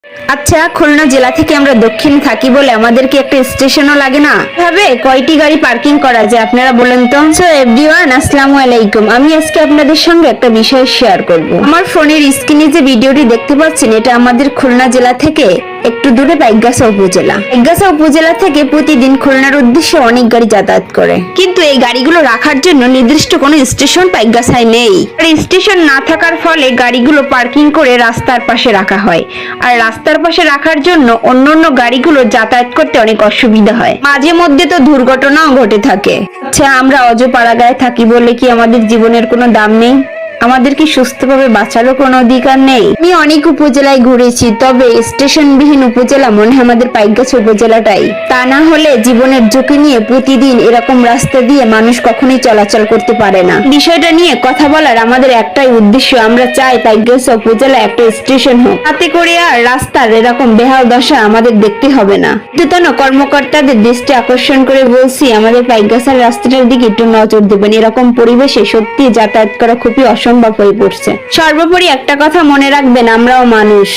আচ্ছা, খুলনা জেলা থেকে আমরা দক্ষিণে থাকি বলে আমাদেরকে একটা স্টেশনও লাগে না? ভাবে কয়টি গাড়ি পার্কিং করা যায় আপনারা বলেন তো? সো এভরিওয়ান, আসসালামু আলাইকুম। আমি আজকে আপনাদের সঙ্গে একটা বিষয় শেয়ার করব। আমার ফোনের স্ক্রিনে যে ভিডিওটি দেখতে পাচ্ছেন, এটা আমাদের খুলনা জেলা থেকে একটু দূরে বাইগাছা উপজেলা। বাইগাছা উপজেলা থেকে প্রতিদিন খুলনার উদ্দেশ্যে অনেক গাড়ি যাতায়াত করে, কিন্তু এই গাড়িগুলো রাখার জন্য নির্দিষ্ট কোনো স্টেশন বাইগাছায় নেই। আর স্টেশন না থাকার ফলে গাড়িগুলো পার্কিং করে রাস্তার পাশে রাখা হয়, আর রাস্তার পাশে রাখার জন্য অন্যান্য গাড়িগুলো যাতায়াত করতে অনেক অসুবিধা হয়। মাঝে মধ্যে তো দুর্ঘটনাও ঘটে থাকে। আচ্ছা, আমরা অজপাড়াগায় থাকি বলে কি আমাদের জীবনের কোনো দাম নেই? আমাদের কি সুস্থভাবে বাঁচারও কোনো অধিকার নেই? আমি অনেক উপজেলায় ঘুরেছি, তবে স্টেশনবিহীন উপজেলা মনে হয় আমাদের বাইগাছা উপজেলাটাই। তা না হলে জীবনের ঝুঁকি নিয়ে প্রতিদিন এরকম রাস্তা দিয়ে মানুষ কখনোই চলাচল করতে পারে না। বিষয়টা নিয়ে কথা বলার আমাদের একটাই উদ্দেশ্য, আমরা চাই বাইগাছা উপজেলা একটা স্টেশন হোক, তাতে করে আর রাস্তার এরকম বেহাল দশা আমাদের দেখতে হবে না। ঊর্ধ্বতন কর্মকর্তাদের দৃষ্টি আকর্ষণ করে বলছি, আমাদের বাইগাছার রাস্তাটার দিকে একটু নজর দেবেন। এরকম পরিবেশে সত্যি যাতায়াত করা খুবই অসম্ভব হয়ে পড়ছে। সর্বোপরি একটা কথা মনে রাখবেন, আমরাও মানুষ।